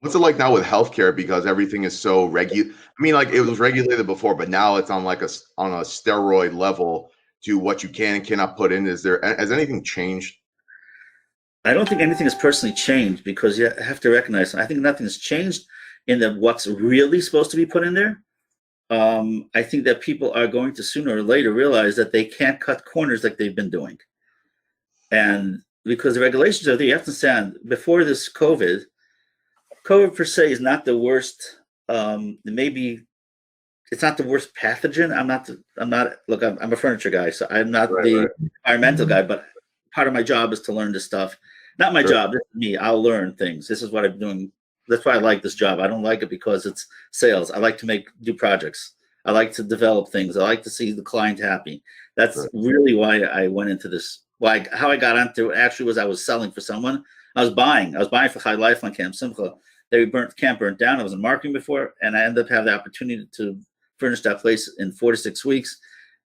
What's it like now with healthcare because everything is so I mean, like it was regulated before, but now it's on like on a steroid level to what you can and cannot put in. Has anything changed? I don't think anything has personally changed because you have to recognize. I think nothing has changed in the what's really supposed to be put in there. I think that people are going to sooner or later realize that they can't cut corners like they've been doing, and because the regulations are there, you have to understand. Before this COVID per se is not the worst. Maybe it's not the worst pathogen. I'm not. Look, I'm a furniture guy, so I'm not Right, the right. environmental guy. But part of my job is to learn this stuff. Not my Sure. job. This is me. I'll learn things. This is what I'm doing. That's why I like this job. I don't like it because it's sales. I like to do projects. I like to develop things. I like to see the client happy. That's Right. really why I went into this. How I got into it actually was I was selling for someone. I was buying. I was buying for High Life on Camp Simcha. Camp burnt down. I was in marketing before, and I ended up having the opportunity to furnish that place in 4 to 6 weeks.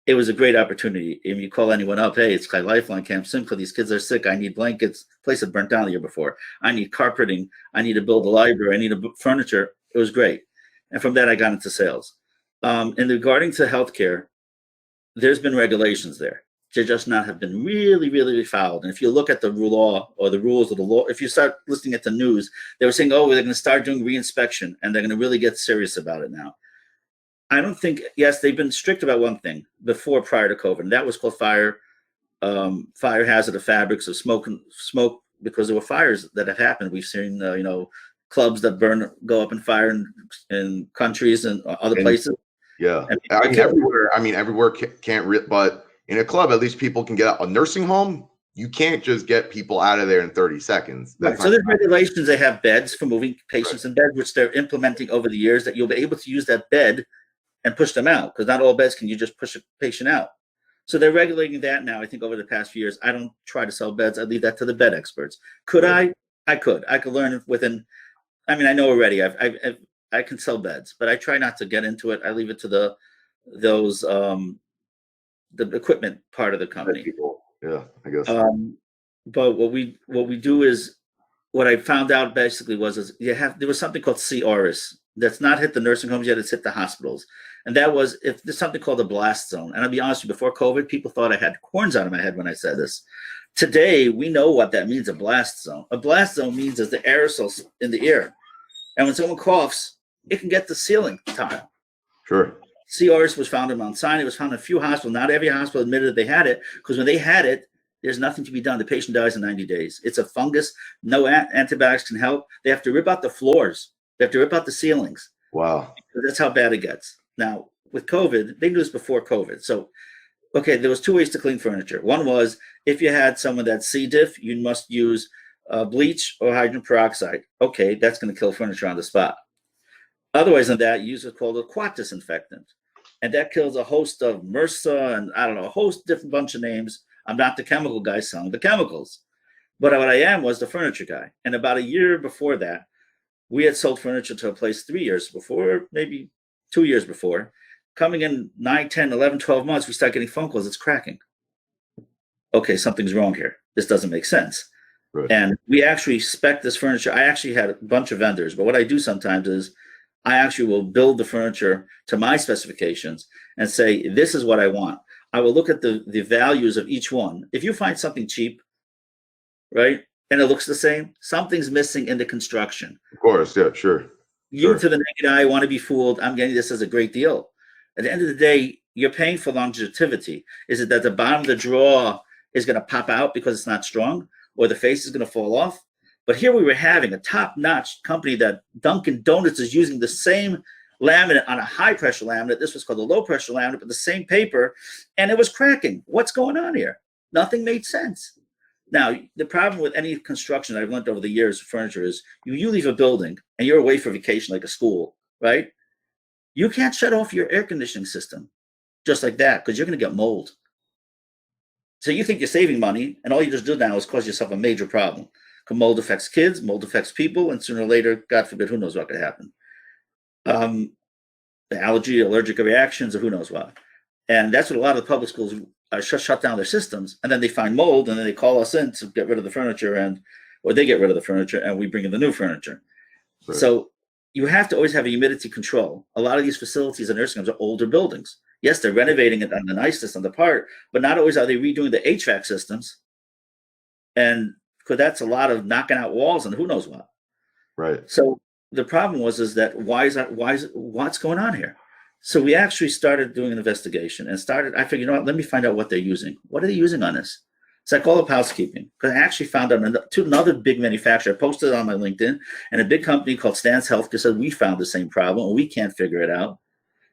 It was a great opportunity. If you call anyone up, hey, it's Kai Lifeline Camp Simcha. These kids are sick. I need blankets. Place had burnt down the year before. I need carpeting. I need to build a library. I need furniture. It was great. And from that, I got into sales. And regarding to healthcare, there's been regulations there. They just not have been really, really followed. And if you look at the law or the rules of the law, if you start listening at the news, they were saying, oh, they're going to start doing reinspection and they're going to really get serious about it now. I don't think. Yes, they've been strict about one thing prior to COVID, and that was called fire hazard of fabrics of smoke because there were fires that have happened. We've seen clubs that go up in fire in countries and other And places. yeah, And I people mean killed. everywhere. I mean everywhere but in a club, at least people can get out. A nursing home, you can't just get people out of there in 30 seconds. That's Right. So not there's regulations. They have beds for moving right. patients in bed, which they're implementing over the years. That you'll be able to use that bed and push them out because not all beds can you just push a patient out. So they're regulating that now. I think over the past few years, I don't try to sell beds. I leave that to the bed experts. Could Right. I? I could. I could learn within. I mean, I know already. I can sell beds, but I try not to get into it. I leave it to those the equipment part of the Dead company. people. Yeah, I guess. Um, but what we do is what I found out basically was there was something called CRS that's not hit the nursing homes yet. It's hit the hospitals, and that was if there's something called a blast zone. And I'll be honest with you, before COVID, people thought I had corns out of my head when I said this. Today, we know what that means. A blast zone. A blast zone means there's the aerosols in the air, and when someone coughs, it can get the ceiling tile. Sure. CRS was found in Mount Sinai. It was found in a few hospitals. Not every hospital admitted that they had it because when they had it, there's nothing to be done. The patient dies in 90 days. It's a fungus. No antibiotics can help. They have to rip out the floors. They have to rip out the ceilings. Wow. That's how bad it gets. Now, with COVID, they knew this before COVID. So, okay, there was two ways to clean furniture. One was if you had someone that's C. diff, you must use bleach or hydrogen peroxide. Okay, that's going to kill furniture on the spot. Otherwise than that, you use what's called a quat disinfectant. And that kills a host of MRSA and I don't know, a host different bunch of names. I'm not the chemical guy selling the chemicals. But what I am was the furniture guy. And about a year before that, we had sold furniture to a place 3 years before, maybe 2 years before. Coming in 9, 10, 11, 12 months, we start getting phone calls. It's cracking. Okay, something's wrong here. This doesn't make sense. Right. And we actually spec this furniture. I actually had a bunch of vendors, but what I do sometimes is I actually will build the furniture to my specifications and say, this is what I want. I will look at the values of each one. If you find something cheap, right, and it looks the same, something's missing in the construction. Of course, yeah, sure. You Sure. to the naked eye want to be fooled. I'm getting this as a great deal. At the end of the day, you're paying for longevity. Is it that the bottom of the drawer is going to pop out because it's not strong, or the face is going to fall off? But here we were having a top-notch company that Dunkin' Donuts is using the same laminate on a high-pressure laminate. This was called a low-pressure laminate, but the same paper, and it was cracking. What's going on here? Nothing made sense. Now, the problem with any construction that I've learned over the years of furniture is you leave a building and you're away for vacation like a school, right? You can't shut off your air conditioning system just like that because you're going to get mold. So you think you're saving money, and all you just do now is cause yourself a major problem. Because mold affects kids, mold affects people, and sooner or later, God forbid, who knows what could happen. The allergic reactions, or who knows what. And that's what a lot of the public schools shut down their systems, and then they find mold, and then they call us in to get rid of the furniture, or they get rid of the furniture, and we bring in the new furniture. Right. So you have to always have a humidity control. A lot of these facilities and nursing homes are older buildings. Yes, they're renovating it on the niceness on the part, but not always are they redoing the HVAC systems. And because that's a lot of knocking out walls and who knows what. Right. So the problem was that what's going on here? So we actually started doing an investigation and I figured, you know what, let me find out what they're using. What are they using on this? So I called up housekeeping because I actually found out another big manufacturer. I posted it on my LinkedIn, and a big company called Stans Healthcare said we found the same problem and we can't figure it out.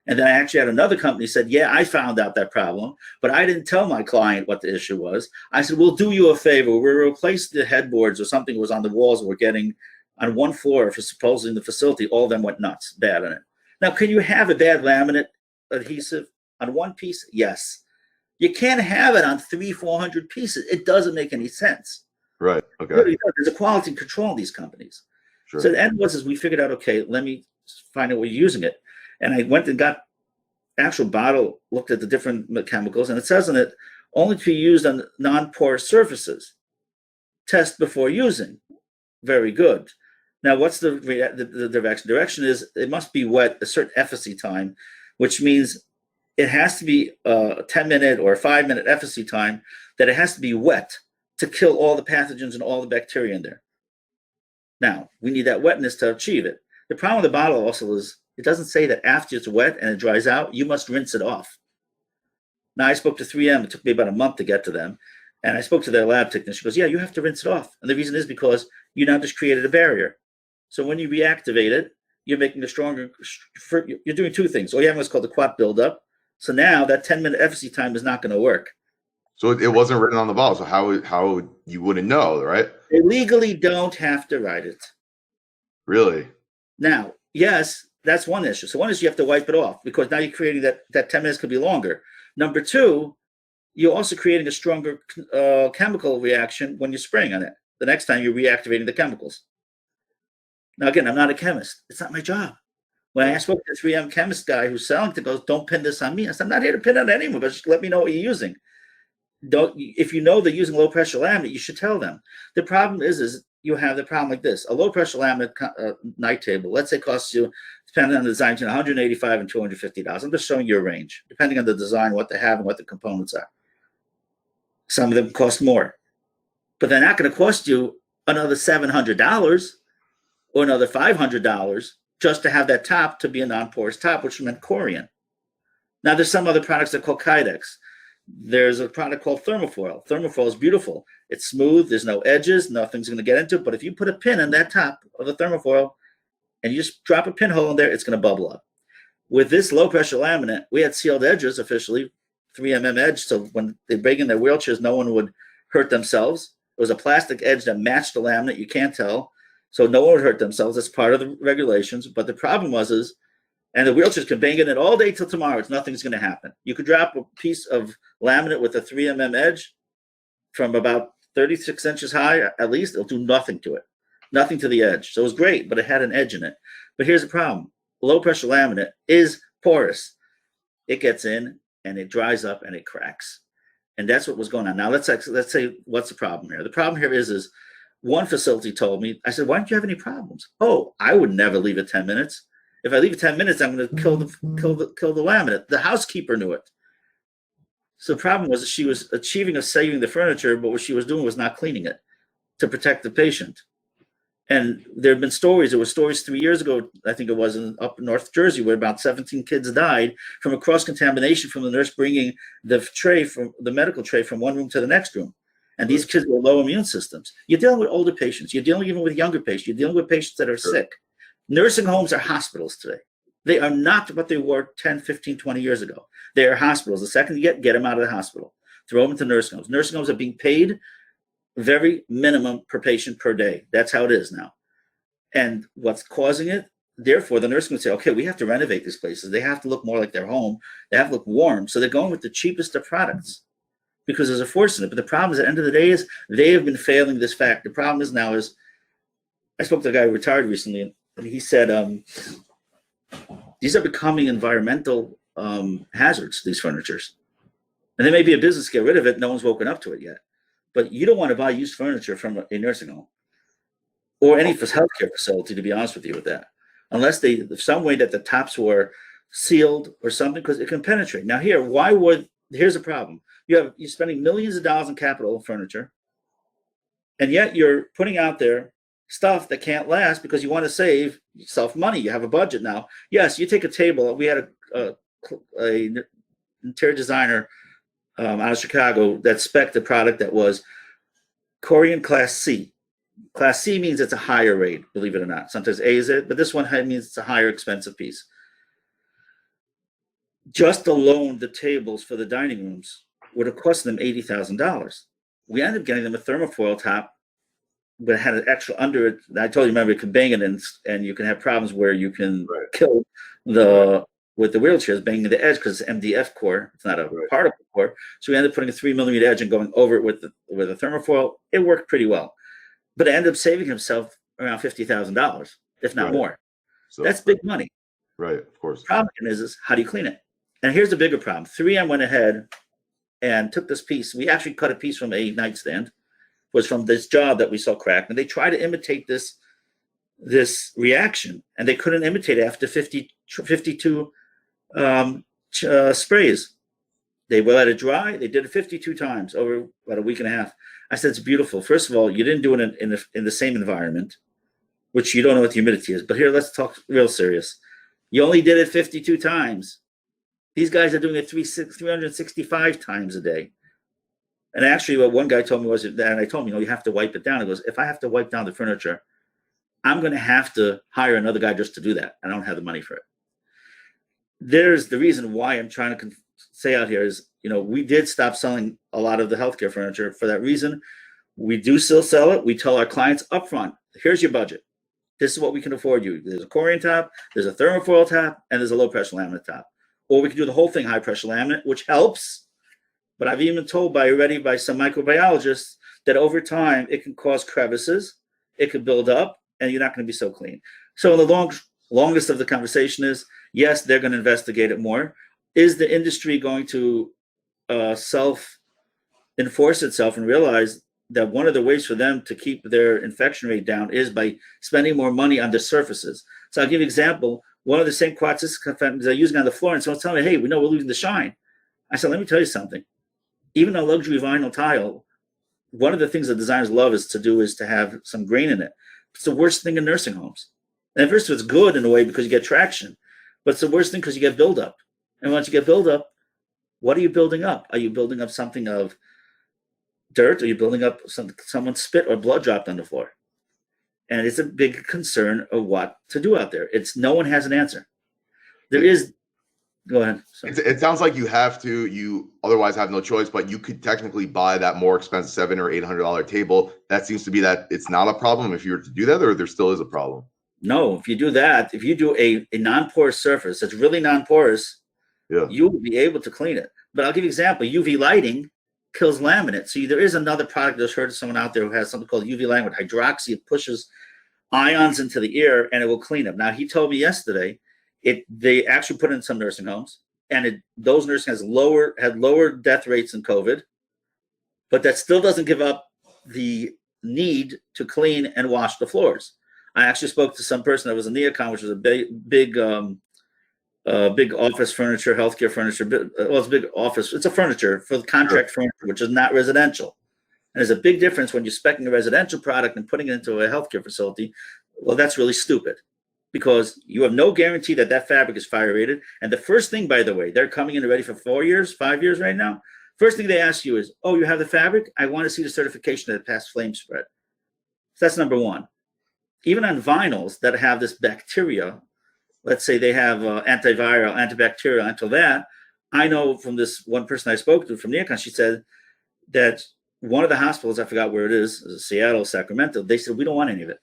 And then I actually had another company said, yeah, I found out that problem, but I didn't tell my client what the issue was. I said, we'll do you a favor. We'll replace the headboards or something was on the walls we're getting on one floor for supposedly the facility. All of them went nuts, bad on it. Now, can you have a bad laminate adhesive on one piece? Yes. You can't have it on 300-400 pieces. It doesn't make any sense. Right. Okay. Really, there's a quality control in these companies. Sure. So the end was is we figured out, okay, let me find out where you're using it. And I went and got actual bottle, looked at the different chemicals, and it says in it, only to be used on non-porous surfaces. Test before using. Very good. Now, what's the direction? Direction is it must be wet a certain efficacy time, which means it has to be a 10-minute or a 5-minute efficacy time, that it has to be wet to kill all the pathogens and all the bacteria in there. Now, we need that wetness to achieve it. The problem with the bottle also is it doesn't say that after it's wet and it dries out, you must rinse it off. Now, I spoke to 3M. It took me about a month to get to them. And I spoke to their lab technician. She goes, yeah, you have to rinse it off. And the reason is because you now just created a barrier. So when you reactivate it, you're making a stronger, you're doing two things. All you have is called the quat buildup. So now that 10-minute efficacy time is not going to work. So it wasn't written on the bottle. So how you wouldn't know, right? They legally don't have to write it. Really? Now, yes, that's one issue. So one is you have to wipe it off because now you're creating that 10 minutes could be longer. Number two, you're also creating a stronger chemical reaction when you're spraying on it. The next time you're reactivating the chemicals. Now, again, I'm not a chemist. It's not my job. When I spoke to the 3M chemist guy who's selling it, goes, don't pin this on me. I said, I'm not here to pin it on anyone, but just let me know what you're using. If you know they're using low pressure laminate, you should tell them. The problem is you have the problem like this. A low pressure laminate night table, let's say costs you, depending on the design, between $185 and $250. I'm just showing you a range, depending on the design, what they have, and what the components are. Some of them cost more, but they're not going to cost you another $700 or another $500 just to have that top to be a non-porous top, which meant Corian. Now, there's some other products that are called Kydex. There's a product called Thermofoil. Thermofoil is beautiful. It's smooth. There's no edges. Nothing's going to get into it. But if you put a pin in that top of the Thermofoil and you just drop a pinhole in there, it's going to bubble up. With this low-pressure laminate, we had sealed edges officially, 3mm edge, so when they bring in their wheelchairs, no one would hurt themselves. It was a plastic edge that matched the laminate. You can't tell. So no one would hurt themselves. That's part of the regulations. But the problem was and the wheelchairs can bang in it all day till tomorrow. Nothing's going to happen. You could drop a piece of laminate with a 3mm edge from about 36 inches high, at least. It'll do nothing to it. Nothing to the edge. So it was great, but it had an edge in it. But here's the problem. Low pressure laminate is porous. It gets in and it dries up and it cracks. And that's what was going on. Now let's say what's the problem here? The problem here is one facility told me, I said, why don't you have any problems? Oh, I would never leave it 10 minutes. If I leave it 10 minutes, I'm going to kill the laminate. The housekeeper knew it. So the problem was that she was achieving of saving the furniture, but what she was doing was not cleaning it to protect the patient. And there have been stories. There were stories 3 years ago, I think it was up in North Jersey, where about 17 kids died from a cross-contamination from the nurse bringing the medical tray from one room to the next room. And these kids were low immune systems. You're dealing with older patients. You're dealing even with younger patients. You're dealing with patients that are sick. Nursing homes are hospitals today. They are not what they were 10, 15, 20 years ago. They are hospitals. The second you get them out of the hospital. Throw them into nursing homes. Nursing homes are being paid very minimum per patient per day. That's how it is now. And what's causing it? Therefore, the nursing would say, okay, we have to renovate these places. They have to look more like their home. They have to look warm. So they're going with the cheapest of products because there's a force in it. But the problem is at the end of the day is they have been failing this fact. The problem is now is I spoke to a guy who retired recently, and he said these are becoming environmental hazards, these furnitures. And there may be a business to get rid of it. No one's woken up to it yet. But you don't want to buy used furniture from a nursing home or any healthcare facility, to be honest with you with that, unless some way that the tops were sealed or something, because it can penetrate. Now here's a problem. You're spending millions of dollars in capital furniture, and yet you're putting out there stuff that can't last because you want to save yourself money. You have a budget now. Yes, you take a table. We had a interior designer out of Chicago that spec'd a product that was Korean Class C. Class C means it's a higher rate, believe it or not. Sometimes A is it, but this one means it's a higher expensive piece. Just alone the tables for the dining rooms would have cost them $80,000. We ended up getting them a thermofoil top, but it had an extra under it. I told you, remember, you can bang it and you can have problems where you can kill with the wheelchairs, banging the edge because it's MDF core. It's not a particle core. So we ended up putting a 3mm edge and going over it with a thermofoil. It worked pretty well, but it ended up saving himself around $50,000, if not more. So that's big money. Right, of course. The problem is how do you clean it? And here's the bigger problem. 3M went ahead and took this piece. We actually cut a piece from a nightstand. It was from this job that we saw cracked. And they tried to imitate this reaction, and they couldn't imitate it after 52 sprays. They let it dry. They did it 52 times over about a week and a half. I said, it's beautiful. First of all, you didn't do it in the same environment, which you don't know what the humidity is. But here, let's talk real serious. You only did it 52 times. These guys are doing it 365 times a day. And actually, what one guy told me was that, and I told him, you have to wipe it down. He goes, if I have to wipe down the furniture, I'm going to have to hire another guy just to do that. I don't have the money for it. There's the reason why I'm trying to say out here is, we did stop selling a lot of the healthcare furniture for that reason. We do still sell it. We tell our clients up front, here's your budget. This is what we can afford you. There's a Korean top, there's a thermofoil top, and there's a low pressure laminate top. Or we can do the whole thing high pressure laminate, which helps. But I've even been told by some microbiologists that over time it can cause crevices, it could build up, and you're not going to be so clean. So the longest of the conversation is, yes, they're going to investigate it more. Is the industry going to self-enforce itself and realize that one of the ways for them to keep their infection rate down is by spending more money on the surfaces? So I'll give you an example. One of the same quartz disinfectants they're using on the floor, and someone's telling me, hey, we know we're losing the shine. I said, let me tell you something. Even a luxury vinyl tile, one of the things that designers love is to have some grain in it. It's the worst thing in nursing homes. And at first it's good in a way because you get traction, but it's the worst thing because you get buildup. And once you get buildup, what are you building up? Are you building up something of dirt? Are you building up someone's spit or blood dropped on the floor? And it's a big concern of what to do out there. No one has an answer. Go ahead. It sounds like you otherwise have no choice, but you could technically buy that more expensive $700 or $800 table. That seems to be that it's not a problem if you were to do that, or there still is a problem. No, if you do that, if you do a non-porous surface that's really non-porous, you will be able to clean it. But I'll give you an example. UV lighting kills laminate. So there is another product that's heard of someone out there who has something called UV lighting with hydroxy. It pushes ions into the air and it will clean them. Now, he told me yesterday they actually put it in some nursing homes, and those nursing homes had lower death rates than COVID, but that still doesn't give up the need to clean and wash the floors. I actually spoke to some person that was in Neocon, which was a big office furniture, healthcare furniture. Well, it's a big office. It's a furniture for the contract furniture, which is not residential. And there's a big difference when you're speccing a residential product and putting it into a healthcare facility. Well, that's really stupid because you have no guarantee that fabric is fire rated. And the first thing, by the way, they're coming in ready for 5 years right now. First thing they ask you is, oh, you have the fabric? I want to see the certification that it passed flame spread. So that's number one. Even on vinyls that have this bacteria, let's say they have antiviral, antibacterial, until that, I know from this one person I spoke to from Neocon, she said that one of the hospitals, I forgot where it is Seattle, Sacramento, they said, we don't want any of it.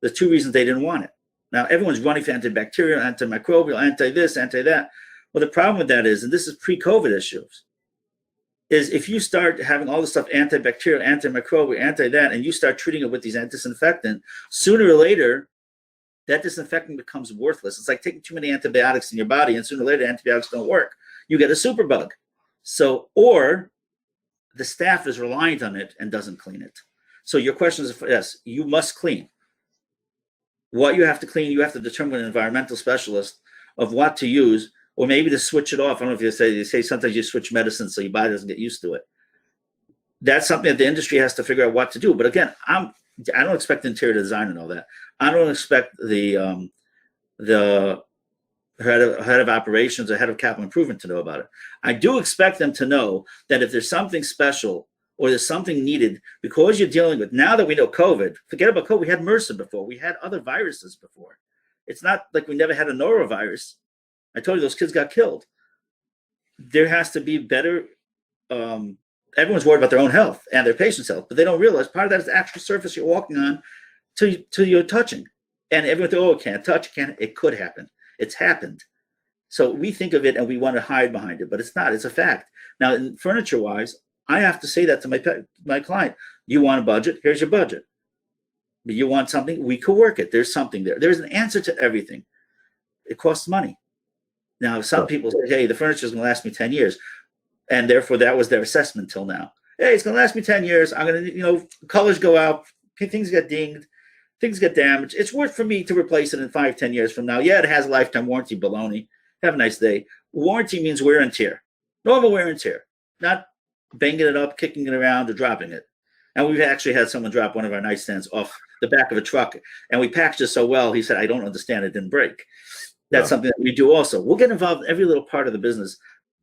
There's two reasons they didn't want it. Now, everyone's running for antibacterial, antimicrobial, anti-this, anti-that. Well, the problem with that is, and this is pre-COVID issues, is if you start having all this stuff, antibacterial, antimicrobial, anti-that, and you start treating it with these disinfectant, sooner or later, that disinfectant becomes worthless. It's like taking too many antibiotics in your body, and sooner or later, antibiotics don't work. You get a superbug. So, or the staff is reliant on it and doesn't clean it. So your question is, yes, you must clean. what you have to clean, you have to determine with an environmental specialist of what to use, or maybe to switch it off. I don't know if they say sometimes you switch medicine so your body doesn't get used to it. That's something that the industry has to figure out what to do. But again, I don't expect interior design and all that. I don't expect the head of operations or head of capital improvement to know about it. I do expect them to know that if there's something special or there's something needed, because you're dealing with, now that we know COVID, forget about COVID, we had MRSA before, we had other viruses before. It's not like we never had a norovirus. I told you those kids got killed. There has to be better, everyone's worried about their own health and their patient's health, but they don't realize part of that is the actual surface you're walking on to you're touching. And everyone thinks, oh, it can't touch, it could happen. It's happened. So we think of it and we want to hide behind it, but it's not, it's a fact. Now, in furniture wise, I have to say that to my client. You want a budget? Here's your budget. You want something? We could work it. There's something there. There's an answer to everything. It costs money. Now, some people say, hey, the furniture is going to last me 10 years. And therefore, that was their assessment till now. Hey, it's going to last me 10 years. I'm going to, colors go out. Things get dinged. Things get damaged. It's worth for me to replace it in 5-10 years from now. Yeah, it has a lifetime warranty. Baloney. Have a nice day. Warranty means wear and tear. Normal wear and tear. Not banging it up, kicking it around, or dropping it. And we've actually had someone drop one of our nightstands off the back of a truck, and we packaged it so well, he said, I don't understand, it didn't break. That's something that we do also. We'll get involved in every little part of the business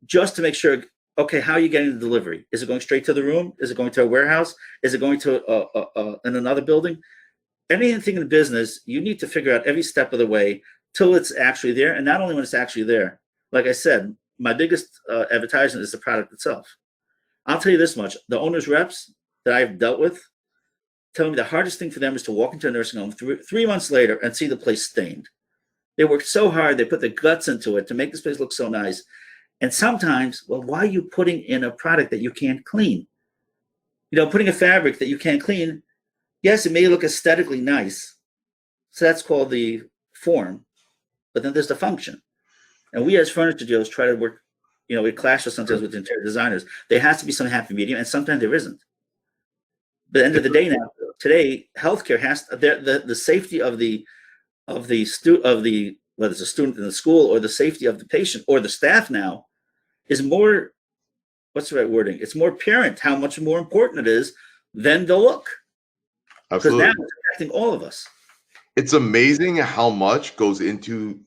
just to make sure, okay, how are you getting the delivery? Is it going straight to the room? Is it going to a warehouse? Is it going to in another building? Anything in business, you need to figure out every step of the way till it's actually there. And not only when it's actually there, like I said, my biggest advertisement is the product itself. I'll tell you this much. The owner's reps that I've dealt with tell me the hardest thing for them is to walk into a nursing home 3 months later and see the place stained. They worked so hard. They put their guts into it to make this place look so nice. And sometimes, well, why are you putting in a product that you can't clean? Putting a fabric that you can't clean, yes, it may look aesthetically nice. So that's called the form. But then there's the function. And we as furniture dealers try to work, it clashes sometimes with interior designers. There has to be some happy medium, and sometimes there isn't. But at the end of the day now, today, healthcare has the safety of whether it's a student in the school or the safety of the patient or the staff now is more, what's the right wording? It's more apparent how much more important it is than the look. Absolutely. Because now it's affecting all of us. It's amazing how much goes into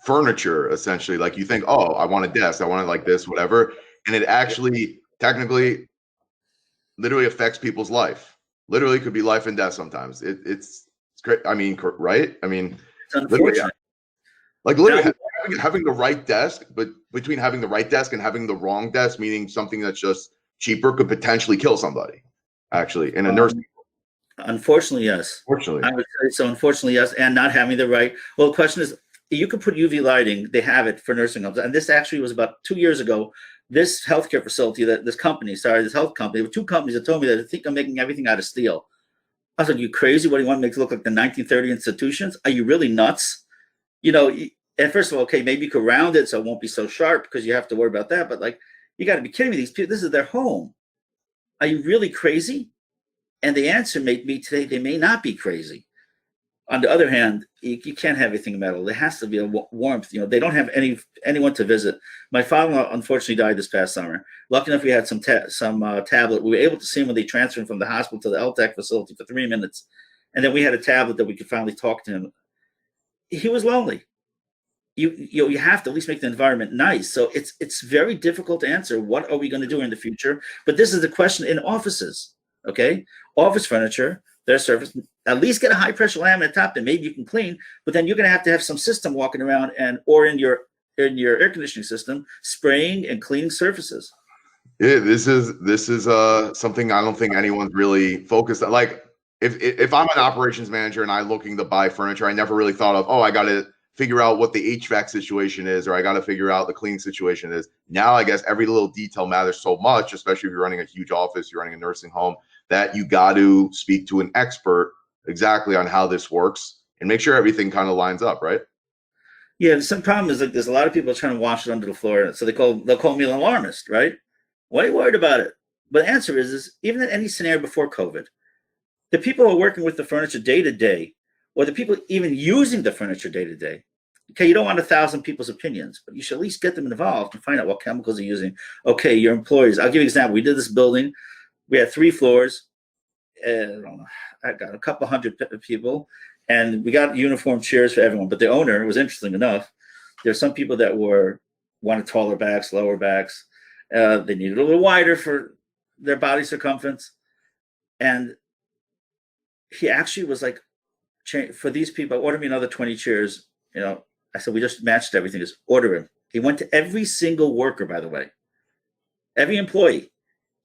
furniture, essentially. Like you think, oh, I want a desk, I want it like this, whatever. And it actually technically literally affects people's life. Literally could be life and death sometimes. It's great. I mean, right? I mean, it's unfortunate. Literally having the right desk, but between having the right desk and having the wrong desk, meaning something that's just cheaper, could potentially kill somebody, actually, in a nursing home. Unfortunately, yes. Unfortunately. I would say so. Unfortunately, yes. And not having the right. Well, the question is, you could put UV lighting. They have it for nursing homes. And this actually was about 2 years ago. This healthcare facility, this health company, there were 2 companies that told me that they think I'm making everything out of steel. I was like, you crazy? What do you want to make it look like the 1930 institutions? Are you really nuts? And first of all, okay, maybe you could round it so it won't be so sharp because you have to worry about that. But you got to be kidding me. These people, this is their home. Are you really crazy? And the answer may be today, they may not be crazy. On the other hand, you can't have everything metal. There has to be a warmth. They don't have anyone to visit. My father-in-law unfortunately died this past summer. Lucky enough, we had some tablet. We were able to see him when they transferred him from the hospital to the LTAC facility for 3 minutes. And then we had a tablet that we could finally talk to him. He was lonely. You have to at least make the environment nice. So it's very difficult to answer. What are we going to do in the future? But this is the question in offices. Okay, office furniture, their surface, at least get a high pressure laminate top that maybe you can clean. But then you're going to have some system walking around or in your air conditioning system spraying and cleaning surfaces. Yeah, this is something I don't think anyone's really focused on. Like if I'm an operations manager and I'm looking to buy furniture, I never really thought of, I got to figure out what the HVAC situation is, or I got to figure out the cleaning situation is. Now, I guess every little detail matters so much, especially if you're running a huge office, you're running a nursing home, that you got to speak to an expert exactly on how this works and make sure everything kind of lines up, right? Yeah, some problem is there's a lot of people trying to wash it under the floor, so they'll call me an alarmist, right? Why are you worried about it? But the answer is even in any scenario before COVID, the people who are working with the furniture day to day or the people even using the furniture day to day. Okay, you don't want 1,000 people's opinions, but you should at least get them involved and find out what chemicals they're using. Okay, your employees. I'll give you an example. We did this building. We had 3 floors. I got a couple hundred people, and we got uniform chairs for everyone. But the owner, it was interesting enough, there's some people that wanted taller backs, lower backs. They needed a little wider for their body circumference. And he actually was like, for these people, order me another 20 chairs. I said, we just matched everything. Just order him. He went to every single worker, by the way, every employee.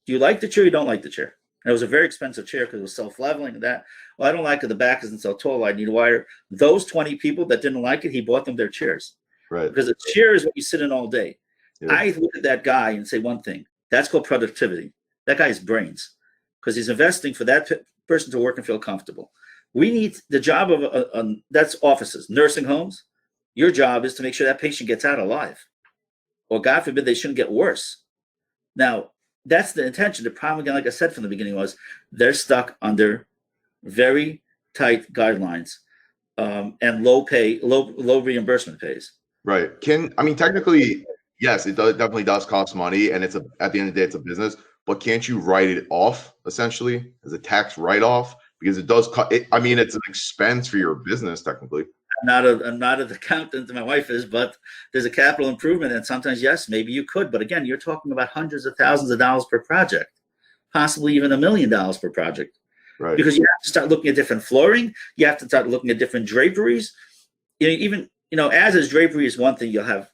Do you like the chair? You don't like the chair? And it was a very expensive chair because it was self-leveling and that. Well, I don't like it. The back isn't so tall. I need a wider. Those 20 people that didn't like it, he bought them their chairs. Right. Because a chair is what you sit in all day. Yeah. I look at that guy and say one thing. That's called productivity. That guy's brains, because he's investing for that person to work and feel comfortable. We need the job of that's offices, nursing homes. Your job is to make sure that patient gets out alive, or God forbid they shouldn't get worse. Now, that's the intention. The problem, again, like I said from the beginning, was they're stuck under very tight guidelines and low reimbursement pays. Right. Technically, yes, it definitely does cost money, and at the end of the day, it's a business. But can't you write it off essentially as a tax write-off? Because it does it's an expense for your business technically. I'm not an accountant, my wife is, but there's a capital improvement, and sometimes, yes, maybe you could. But again, you're talking about hundreds of thousands of dollars per project, possibly even $1 million per project. Right. Because you have to start looking at different flooring. You have to start looking at different draperies. As is drapery is one thing, you'll have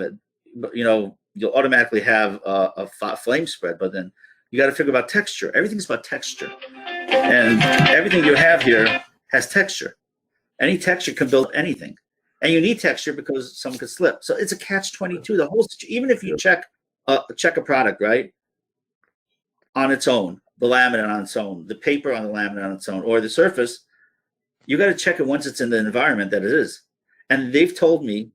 it, but you'll automatically have a flame spread. But then you got to figure about texture. Everything's about texture, and everything you have here has texture. Any texture can build anything, and you need texture because someone could slip. So it's a catch-22. The whole, even if you check a product right on its own, the laminate on its own, the paper on the laminate on its own, or the surface, you got to check it once it's in the environment that it is. And they've told me,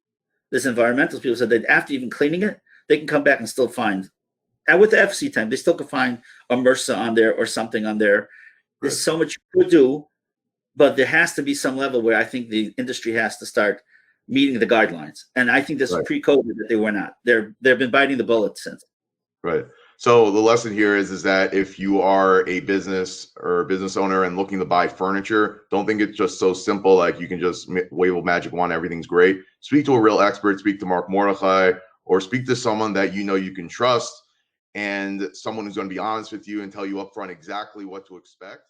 this environmental people said that after even cleaning it, they can come back and still find, and with the FC time, they still can find a MRSA on there or something on there. There's so much you could do. But there has to be some level where I think the industry has to start meeting the guidelines. And I think this is pre-COVID that they were not. They've been biting the bullet since. Right. So the lesson here is that if you are a business or a business owner and looking to buy furniture, don't think it's just so simple, like you can just wave a magic wand, everything's great. Speak to a real expert, speak to Marc Mordechai, or speak to someone that you can trust, and someone who's going to be honest with you and tell you upfront exactly what to expect.